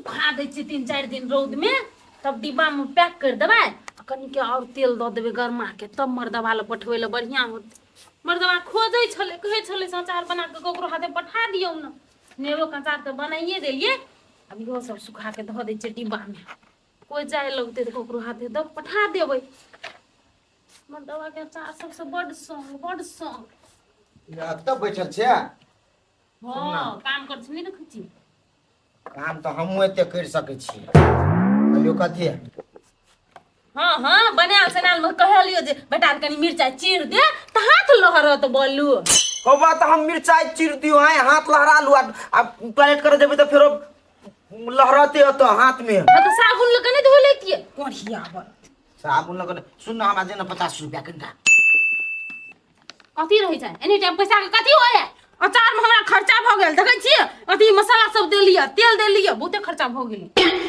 सुखा दे 3-4 दिन रौद में तब डिब्बा में पैक कर देबै कनी के और तेल दऽ देबै गरमा के तब मर्दवा ले पठबै ले बढ़िया होतै। मर्दवा खोजै छलै कहै छलै अचार बना के ककरो हाथे पठा दियौ न। नेबो के अचार तऽ बनाइए देलियै अब इहो सब सुखा के धऽ दै छियै डिब्बा में कोई जाए लगतै तऽ ककरो हाथे दऽ पठा देबै। मर्दवा के अचार सबसे बड़ शौक तब बैठल छै। हाँ काम कर छी नहीं देखै छी। काम तो हमहूँ एते कर सकै छी कहियो कथी हाँ बनाल सनाल में कहलियो जे बेटा कनी मिर्चाई चीर दे त हाथ लहरत बोलू कौवा तो हम मिर्चाई चीर दियो है हाथ लहरा लू आ टॉयलेट कर देबे तो फिर लहराते हो तो हाथ में तो साबुन लगा नहीं धो लेती है कोढ़िया बरत साबुन लगा सुन ना हमरा देना 50 रुपया कनिका कथी रही छै एनी टाइम पैसा के कथी होय अचार में हमरा खर्चा भ गेल देखे छिए अथी मसाला सब दे लिया तेल दे लिया बहुते खर्चा भ गेल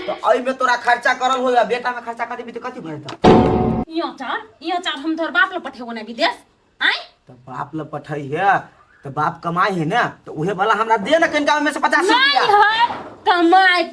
तो एई में तोरा खर्चा करल होया बेटा में खर्चा कर देबी तो कथी भरता ई अचार हम तोर बाप ले पठेबो ना विदेश आय तो बाप ले पठाई है तो बाप कमाई है ना तो उहे वाला हमरा दे ना कनिका में से 50 रुपया नहीं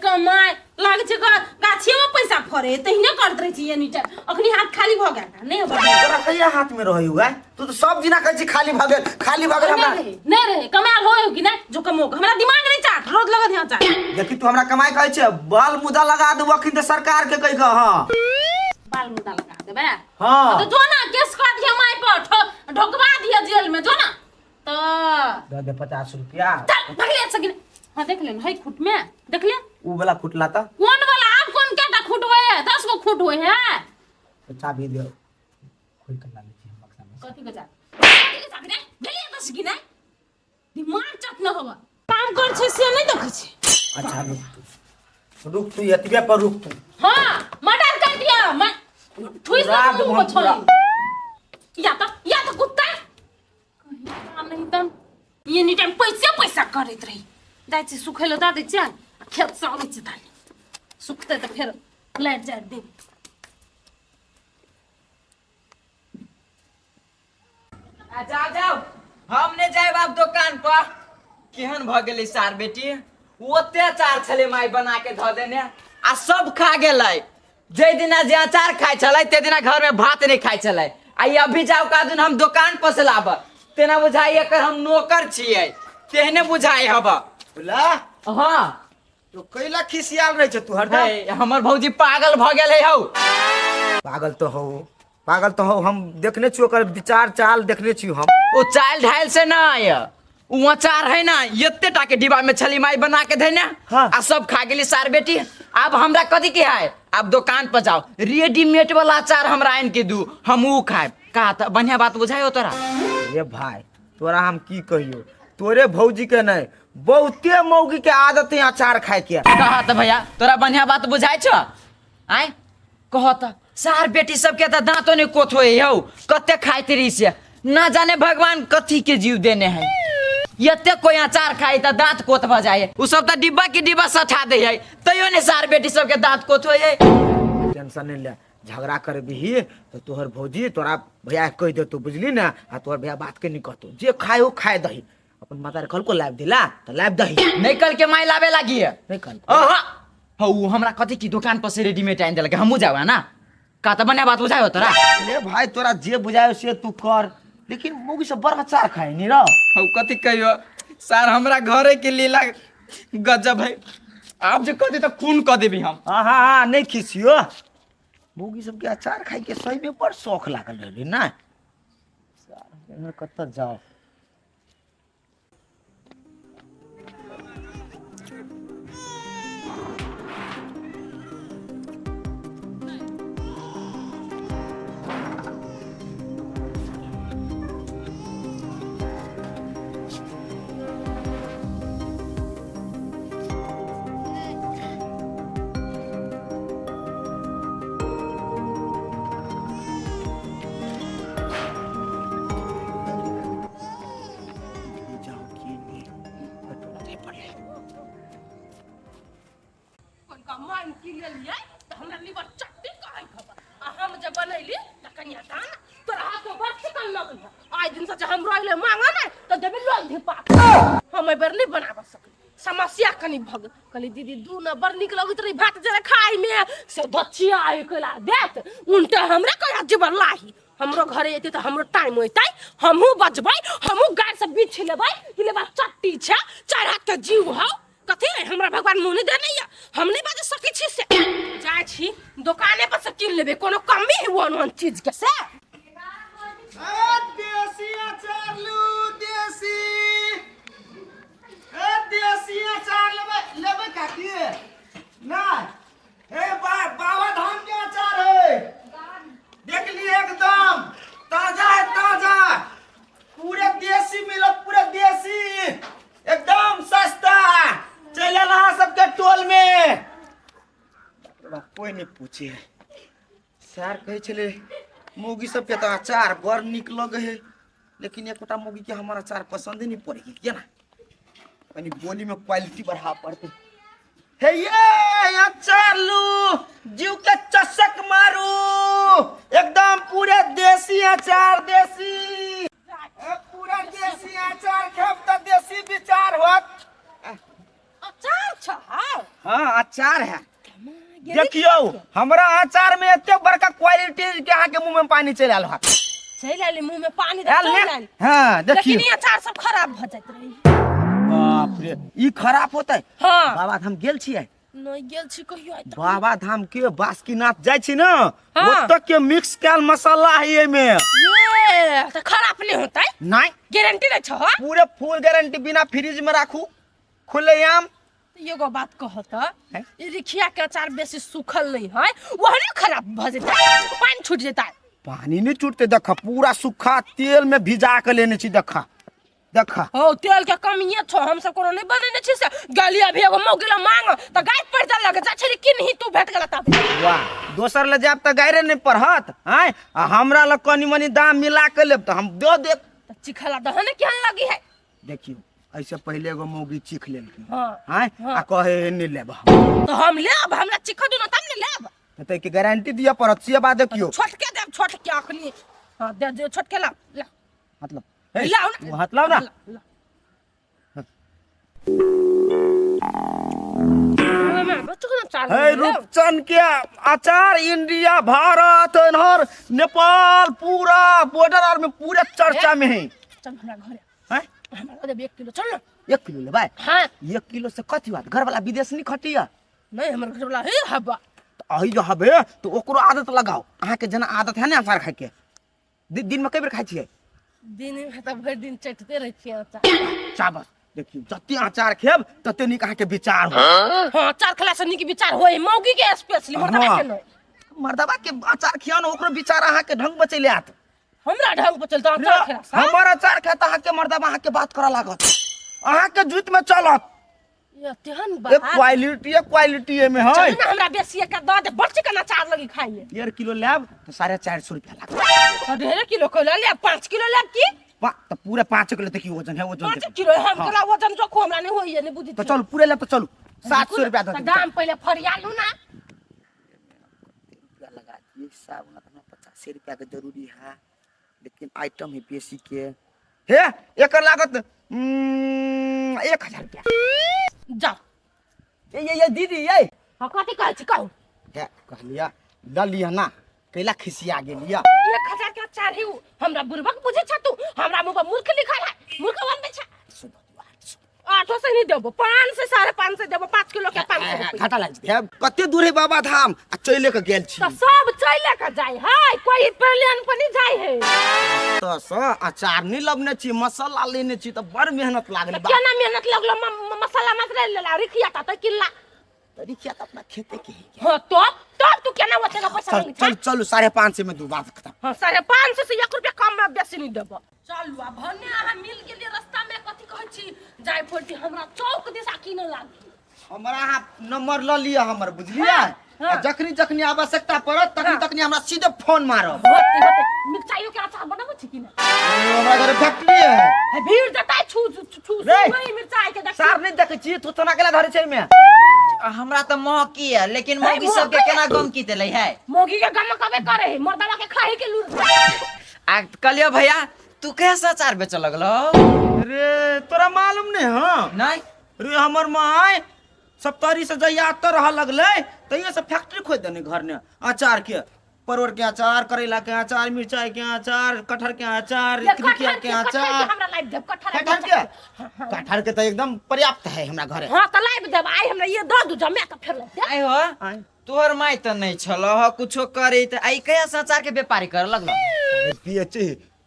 कमाई लागे छै गाछिए में पैसा फरे तहिने करत रही छी एनी टाइम अखनी हाथ खाली भ गेल नहीं हो तोरा कहिया हाथ में रहई हुआ तू तो सब दिना कहै छी खाली भागल हमरा नहीं रहे कमाल होय कि नहीं जो कमो हमरा दिमाग नहीं चाट रोज लगा ध्यान चाट देखी तू हमरा कमाई कहै छै बाल मुदा लगा दू अखन तो सरकार के कहि ग हां बाल मुदा लगा देबे हां तो जो ना केस काट दिया माई पर ढोकवा दिया जेल में जो ना तो दे 50 रुपया चल भाग ले सकिन हां देख ले है खुट में देख ले ऊ वाला खुटला त कौन वाला आप कौन केटा खुट होय है 10 गो खुट होय है तो चाबी दे खोल कर ला ली हम बक्सा में कथी के चाबी रे गेलिए त सकिन है दिमाग चट न होबा काम कर छै से नहीं देखै छै अच्छा रुक तू एतबे पर रुक तू हां मर्डर कर दिया मैं ठुई से मुंह को छोड़ी या तो कुत्ता काम नहीं तम ये नी टाइम पैसा करत रही जाय छी सुखेलो दा दे छै खेत से आबै छै धान सुखते तो फिर लाइट जाए दे जाओ हमने जाए बाप दुकान पर केहन भ गेलै सार बेटी ओते अचार छले माई बना के ध देने आ सब खा गेलै जे दिना जे अचार खाइ छलै ते दिना घर में भात नहीं खाइ छलै आ अभी जाओ का दिन हम दुकान पर से लाब तेना बुझाई एकर हम नौकर छियै तेहने बुझाई हब बोला हां तो कैला खिसियाल रहे छ तू हरदम हमर भौजी पागल भ गेलै हौ पागल तो हो हम देखने छियो ओकर विचार चाल देखने छियो हम ओ चाइल्ड ढाइल से ना आय उ अचार है ना एते टा के डिब्बा में छली माई बना के देने हाँ। आ सब खा गेली सार बेटी अब हमरा कथी के है अब दुकान पर जाओ रेडीमेड वाला अचार हमरा आन के दू हम ऊ खाए का त बढ़िया बात बुझायो तोरा ये भाई तोरा हम की कहियो तोरे भौजी के नहीं बहुते मौगी के आदत है अचार खाए के कहा त भैया तोरा बढ़िया बात बुझाय छ आय कह त सार बेटी सब के त दांतो ने कोथ होय हौ कते खाइत रही से ना जाने भगवान कथी के जीव देने हैं यते कोई अचार खाई त दांत कोथ भ जाए उ सब त डिब्बा के डिब्बा सठा दे है तइयो ने सार बेटी सब के दांत कोथ होय है टेंशन नहीं ले झगड़ा कर भी तो तोहर भौजी तोरा भैया कह दे तू बुझली ना आ तोहर भैया बात के नहीं कहतो जे खाए हो खाए दही अपन माता कल को लाइव दिला तो लाइव दही नहीं कल के माई लावे लागी है नहीं कल हौ हमरा कथी की दुकान पर से रेडीमेड आइन देलक हमहू जावा ना का त बढ़िया बात बुझायो तोरा ले भाई तोरा जे बुझायो से तू कर लेकिन मौगी से बड़ अचार खाए नहीं रह हौ कथी कहियो सर हमरा घरे के लीला गजब है आप जे कथी त खून क देबी हम हाँ नहीं खिसियो मौगी सबके अचार खाए के सही में बड़ शौक लागल रही ना कत जाओ मन की लेलिए त हमरा लिवर चट्टी काहे खबर आ हम जे बनैली त कनिया दान तोरा हाथ में बड़ चिकन लगल है आज दिन से हम रोइले मांगा ना त देबे लोग धिपा हम बेर नहीं बनाब सके समस्या कनी भग कहली दीदी दू न बड़ निक लगत रही भात जरा खाई में से दचिया एकला देत उनटे हमरा कया जेबर लाही हमरो घरे एते त हमरो टाइम होइतै हमहू बजबै हमहू गाय से बीछ लेबै कि लेबा चट्टी छै चार हाथ के जीव हो कथि हमरा भगवान मुंह नहीं देने या हम नहीं बाज सकै छी से जाय छी दुकाने पर से किन लेबे कोनो कमी है वन चीज के से देसी अचार लू देसी देसी अचार लेबे काकी ना बाबा धाम के अचार है देख लिए एकदम ताजा है ताजा पूरे देसी मिलत पूरे देसी एकदम सस्ता चले ना सबके टोल में कोई नहीं पूछे सर कहे चले मुगी सबके तो अचार बड़ निक लगे है लेकिन एक मुगी के हमारा अचार पसंद ही नहीं पड़ेगी क्या ना यानी बोली में क्वालिटी बढ़ा पड़ते हे ये अचार लू जीव के चसक मारू एकदम पूरे देसी अचार देसी पूरा देसी अचार खेब तो देसी विचार होत अचार छ हाँ अचार है देखियो हमरा अचार में इतने बड़का क्वालिटी के आके मुंह में पानी चल आल हाथ चल आले मुंह में पानी चल आले हां देखियो लेकिन ये अचार सब खराब भ जात रही बाप रे ई खराब होतै हां बाबा धाम गेल छियै नहीं गेल छी कहियो आइ बाबा धाम के बासुकीनाथ जाय छी ना ओत के मिक्स कैल मसाला है ए में ये त खराब नहीं होतै नहीं गारंटी नहीं छ पूरे फुल गारंटी बिना फ्रिज में राखू खुलेआम एगो बात कहत ई रिखिया के अचार बेसी सूखल नहीं है वहने खराब भ जेतै पानी छूट जेतै पानी नहीं छूटते देखा पूरा सूखा तेल में भिजा के लेने छी देखा देखा हो तेल के कमिए छ हम सब कोनो नहीं बनेने छी से गलिया भी एगो मौगिला मांग त गाय पड़ लगे जा छली किन ही तू भेट गेला त वाह दोसर ले जाब त गायरे नहीं पढ़त हैं हमरा ल कनी मनी दाम मिला के लेब त हम दे देब चिखला दहने केहन लगी है देखियो ऐसे पहले एगो मौगी चीख लेलखिन हां हैं आ कहे नहीं लेब तो हम लेब हमरा चिख दू न तब ने लेब त के गारंटी दिया पड़त से बात देखियो छोट के देब छोट के अखनी हां दे दे छोट के ला मतलब लाओ ना वो हाथ लाओ ना है रूपचंद के अचार इंडिया भारत और नेपाल पूरा बॉर्डर और में पूरे चर्चा में है चल हमरा घरे हैं हमरा दे 1 किलो चल ना 1 किलो ले भाई हां 1 किलो से कथी बात घर वाला विदेश नहीं खटिया नहीं हमर घर वाला हे हबा आई जो हबे तो ओकरो आदत लगाओ अहाँ के जना आदत है ना अचार खाए के दिन में कई बेर खाई छिए दिन में त भर दिन चटते रह छिए अचार चाबस देखियो जत्ते अचार खेब तते निक अहाँ के विचार हो हां अचार खला से निक विचार होय मौगी के स्पेशली मर्दबा के नहीं मर्दबा के अचार खिया न ओकरो विचार अहाँ के ढंग बचैले आत हमरा ढंग पर चलता अचार खला हमर अचार खाता अहाँ के मर्दबा अहाँ के बात करा लागत अहाँ के जुत में चलत ये तेहन एक क्वालिटी में है चल ना हमरा बेसी का द दे बच्चे का अचार लगी खाइए 1.5 किलो लेब तो 450 रुपया लागत तो 1.5 किलो को ले 5 किलो ले की तो पूरे 5 किलो तक की वजन है वजन 5 किलो हम कला वजन जो को हमरा नहीं होई नहीं बुद्धि तो चलो पूरे ले तो चलो 700 रुपया दे दाम पहले फरियालू ना लगा दिए साबुन तो 50 रुपया के जरूरी है लेकिन आइटम है बेसी के हे एकर लागत 1000 रुपया जा ये दीदी ये हां कथि कहै छी कहू हे कहलिया ललिया ना कैला खिसिया गेलिया 1000 के अचार है हमरा बुरबक बुझे छ तू हमरा मुंह पर मूर्ख लिखल है मूर्ख बनबे छ 800 से नहीं देबो 5 से 5.5 से देबो 5 किलो के 500 रुपया घाटा लाग है कते दूर है बाबा धाम आ चले के गेल छी तो सब चले के जाय है कोई प्लेन पर नहीं जाय है तो स अचार नहीं लबने छी मसाला लेने छी तो बड़ मेहनत लागले बा केना मेहनत लगलो मसाला मात्र लेला रिखिया त किल्ला रिखिया त अपना खेते के हां तो तू केना ओते का पैसा मांगी चल चलो 550 में दू बात खत्म हां 550 से 1 रुपया कम में बेसी नहीं देबो चलू आ भने अहाँ मिल गेलिए रास्ता में कथि कहै छी जाय पड़ती हमरा चौक दिशा की न लागी हमरा अहाँ नंबर ल लिया हमर बुझलिए जखनी आवश्यकता पड़त तखनी हमरा सीधे फोन मारब होते मिर्चाइयो के अचार बनाबो छी कि ना हमरा घर फैक्ट्री है भीड़ देता छू नहीं मिर्चाई के देख सार नहीं देखे छी तू तना केला धरे छै में हमरा तो महकी है लेकिन मौगी सब के केना गम की तेलै है मौगी के गम कबे करे है मर्दवा के खाए के लूर आ कलियो भैया तू कैसे अचार बेच लगलो रे तोरा मालूम नहीं हां नहीं रे हमर माय सप्तारी से जइया तो रह लगले तइयो से फैक्ट्री खोल देने घर ने अचार के परवर के अचार करेला के अचार मिर्चाई के अचार कटहर के अचार त्रिकिया के अचार हमरा लाइव देब कटहर के कटहर के तो एकदम पर्याप्त है हमरा घरे हां त लाइव देब आई हमरा ये द दू जमे त फेर ले आई हो तोहर माई त नहीं छलो ह कुछो करे त आई कया अचार के व्यापारी कर लगलो पियचे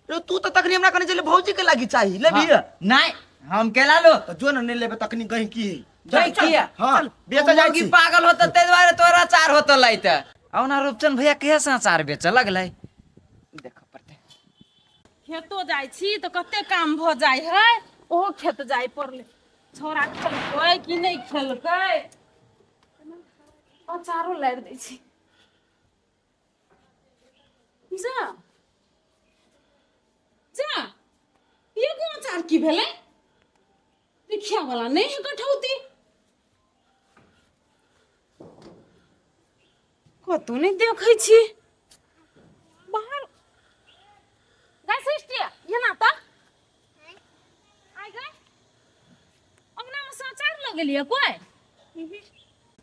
रे तू तो तकनी हमरा कने चले भौजी के लागी चाहिए ले भी नहीं हम केला लो तो जो न लेबे तकनी कहीं की जाई किया हां बेचा जाई की पागल होत ते द्वारे तोरा अचार होत लाई त औना रूपचंद भैया कैसे अचार बेच लगलै देखो पड़ते खेतो जाइ छी तो कते काम भ जाइ है ओहो खेत जाइ पड़ले छोरा खेलकै कि नहीं खेलकै अचारो लारि दै छी जा जा ये को अचार की भेलै देखिया वाला नहीं है कठौती कतौ नहीं देखै छी बाहर गाय सृष्टिया ये ना त आई गए अंगना में समाचार लगलिए कोई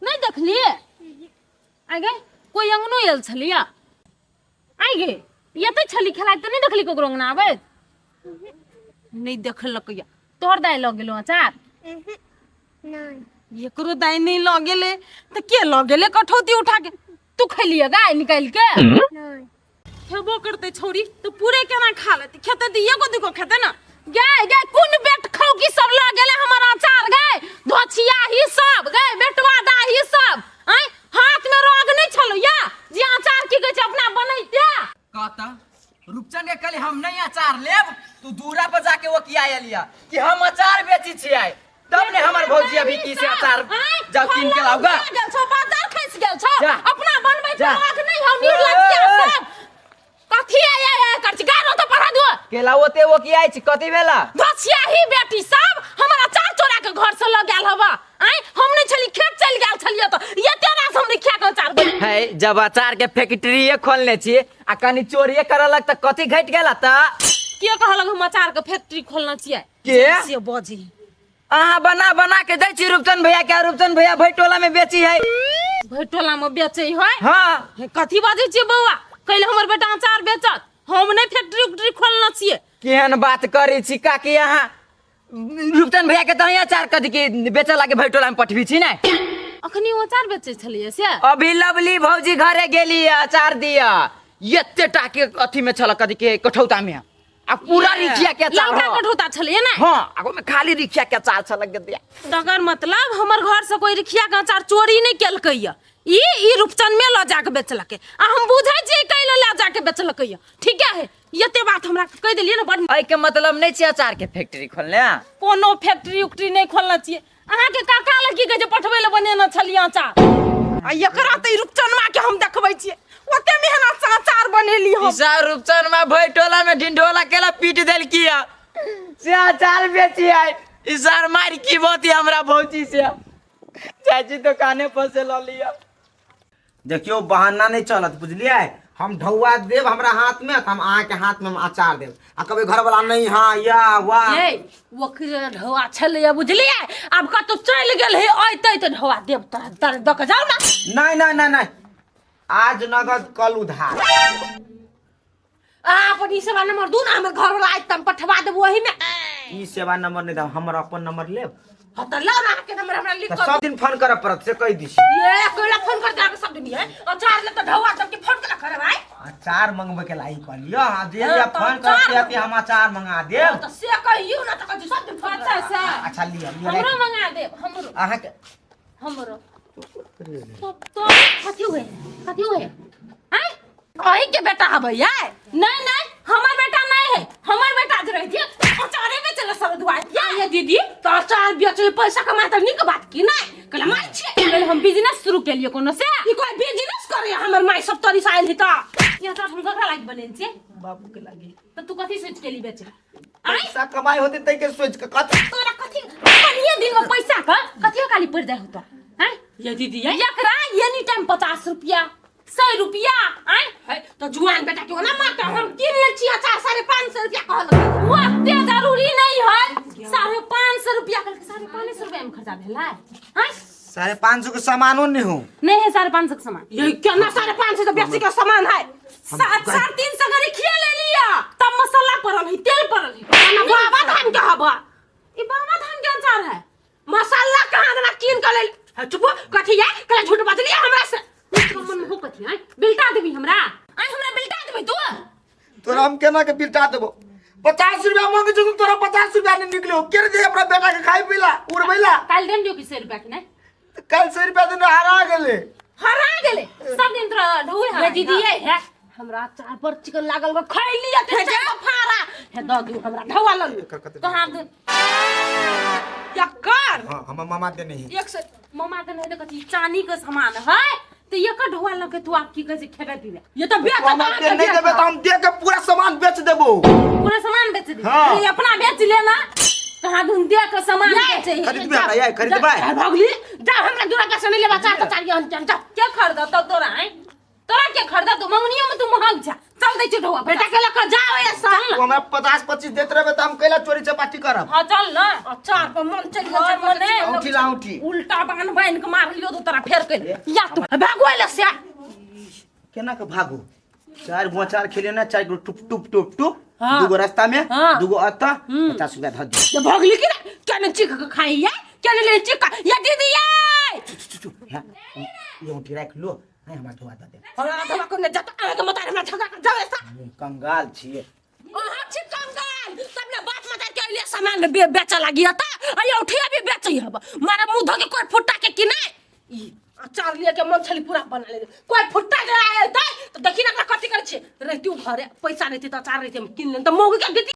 नहीं देखलिए आई गए कोई अंगनो आयल छलिया आई गे ये तो छली खेलाइ त नहीं देखली ककरो अंगना आबे नहीं देखलकैया तोहर दाय लग गेलो अचार नहीं एकरो दाय नहीं लग गेले त के लग गेले कठौती उठा के तू खैलिए गाय निकाल के नहीं खेबो करते छोरी तो पूरे केना खा लेती खेते दिए को देखो खेते ना गाय गाय कोन बेट खाऊ की सब लग गेले हमर अचार गाय धोछिया ही सब गाय बेटवा दा ही सब आई हाथ में रोग नहीं छलो या जे अचार की कहै छै अपना बनैते कहता रूपचंद के कहली हम नहीं अचार लेब तू दूरा पर जाके वो किया लिया कि हम अचार बेची छियै तब ने हमर भौजी अभी की से अचार जाओ किन के लाऊगा गेल छो बाजार खैस गेल छो जा। अपना बनबै जा। रोग नहीं हम नीर लग सब कथी आय कर छी गानो तो पढ़ा दो केला ओते वो किया छी कथि भेला धोछिया ही बेटी सब हमर अचार चोरा के घर से लग गेल हवा आई हम नहीं छली खेत चल गेल छलिए तो ये तेरा से हम खिया के अचार बन है जब अचार के फैक्ट्री खोलने छी आ कनी चोरिए करलक त कथि घट गेला त के कहलक हम अचार के फैक्ट्री खोलना छियै के से बजी अहाँ बना बना के दै छी रूपचंद भैया के रूपचंद भैया भैटोला में बेची है भैटोला में बेचै है हां कथी बाजै छी बौआ कहले हमर बेटा अचार बेचत हम नहीं फैक्ट्री उक्ट्री खोलना छियै केहन बात करै छी काकी अहाँ रूपचंद भैया के तहिया अचार कथि के बेचे लागे भैटोला में पठबी छी नै अखनी वो अचार बेचै छलिए से अभी लवली भौजी घरे गेली अचार दिया एते टाके अथी में छल कथि के कठौता में आ पूरा रिखिया के अचार लंका कठौता छलिए ना हां आगो में खाली रिखिया के अचार छल दिया तकर मतलब हमर घर से कोई रिखिया के अचार चोरी नहीं केलकैया ई रूपचंद में ल जाके बेचलकै आ हम बुझै छी कैले ल जाके बेचलकैया ठीक है एते बात हमरा कह देलिए ना बड एहि के मतलब नहीं छै अचार के फैक्ट्री खोलने कोनो फैक्ट्री उक्ट्री नहीं खोलना चाहिए अहाँ के काका लड़की के जे पठबै ले बनेना छलिए अचार आ एकरा त रूपचंद मा के हम देखबै छियै ओते मेहनत से अचार बनेली हम ईसा रूपचंद में भैटोला में ढिंढोला केला पीट देल किया से अचार बेची है ईसार मार की बोती हमरा भौजी से चाची दुकाने पर से ल लिया देखियो बहाना नहीं चलत बुझलिए हम ढौआ देव हमरा हाथ में हम अहाँ के हाथ में हम अचार देव आ कभी घर वाला नहीं हाँ या वाह ए वकरे ढवा छले बुझलिए अब कतो चल गेल है आइते त ढवा देव तर दक जाओ ना नहीं नहीं नहीं नहीं आज नगद कल उधार अपन ई सेवा नंबर दू ना हमर घर वाला आज तम पठवा देब वही में ई सेवा नंबर नहीं दम हमर अपन नंबर लेब ह त ला ना के नंबर हमरा लिख तो कर सब दिन फोन करे पड़त से कह दिस ये कोइला फोन कर दे सब दिन है अचार ले त ढवा तब के फोन कला करे भाई अचार मंगबे के लाई कर लियो हां जे या फोन करते हैं हम अचार मंगा देब त से कहियो ना त कहि सब दिन फोन अच्छा से अच्छा लियो हमरो मंगा देब हमरो अहाँ के हमरो तो कथि हुए हैं कहीं के बेटा हबै है नहीं नहीं हमर बेटा नहीं है हमर बेटा जे रह दिए अचारे में चले सब दुआई ये दीदी तो अचार बेचे पैसा कमाए त निक बात की नहीं कहला माई छे कहले हम बिजनेस शुरू के लिए कोनो से ई कोई बिजनेस करे हमर माई सब तरी साइल ही त ये सब हम ककरा लाग बनेन छे बाबू के लागी त तू कथि सोच के लिए बेचे पैसा कमाई होते तै के सोच के कथि तोरा कथि कनिए दिन में पैसा का कथि काली पड़ जाय होता हैं ये दीदी एकरा एनी टाइम 50 रुपया 100 रुपया आय है तो जुआन बेटा के ना मार हम किन ले छी अचार 550 रुपया कहल वो इतने जरूरी नहीं है 550 रुपया कर 550 रुपया में खर्चा भेला हां 550 के सामानो नहीं हो नहीं है 550 का सामान ये क्या ना 550 तो बेसी का सामान है 350 का खिया ले लिया तब मसाला पड़ल है तेल पड़ल है ना बाबा धान के हबा ई बाबा धान के अचार है मसाला कहां देना कीन के ले चुप कथी है कले झूठ बात लिया हमरा से मन हो कथी है बिल्टा देबी हमरा हमरा बिल्टा देबी तू तोरा हम केना के बिल्टा देबो 50 रुपया मांगे छ तोरा 50 रुपया नहीं निकलो के दे अपना बेटा के खाई पीला उड़बैला काल देन दियो कि 100 रुपया के नहीं कल 100 रुपया देने हरा गेले सब दिन तोरा ढोल ये दीदी है हमरा चार पर चिकन लागल को खाई लिया थे जा फारा है दो दू हमरा ढवा ल तो हम या कर हां हम मामा देने ही एक से मामा देने है कथी चांदी का सामान है तो ये का ढोल लगे तू आप की कैसे खेबे पीबे ये तो बेच मामा दे नहीं देबे तो हम दे के पूरा सामान बेच देबो पूरा सामान बेच दे हाँ। ये अपना बेच लेना कहां दूं दे के सामान बेचे खरीद बे या खरीद बे भगली जा हमरा दूरा का से ले लेबा चार तो चार अंजन जा क्या खरीदा तो तोरा है तोरा क्या खरीदा तू मंगनियो में तू महंग जा चल दे ढोआ बेटा के लेकर जाओ ये साल तू हमरा 50 25 देत रहबे तो हम कैला चोरी चपाटी करब हां चल ना चार पर मन चल घर मने औठी ला औठी उल्टा बांध के मार लियो तो तोरा फेर के या तू भागोले से केना के भागो चार बोचार खेले ना चार गो टुप टुप टुप टुप हाँ। दुगो रास्ता में हाँ। दुगो अत्ता 50 रुपया ध दे ये भगली की क्या चिक के खाई है क्या ले चिक या दीदी ये ये उठी रख लो है हमरा धोआ द दे हमरा धोआ को ने जाता आगे मत हमरा छगा जाओ ऐसा कंगाल छिए ओहा छी कंगाल सबने बात मत के लिए सामान बेचा लगी था अय उठिया भी बेचई हब मारे मुंह धो के कोई फुट्टा के कि नहीं ई अचार लिए के मन छली पूरा बना ले कोई फुट्टा के आए तो देखी ना कथि कर छे रहती घरे पैसा रहती तो अचार रहती हम किन ले तो मोग के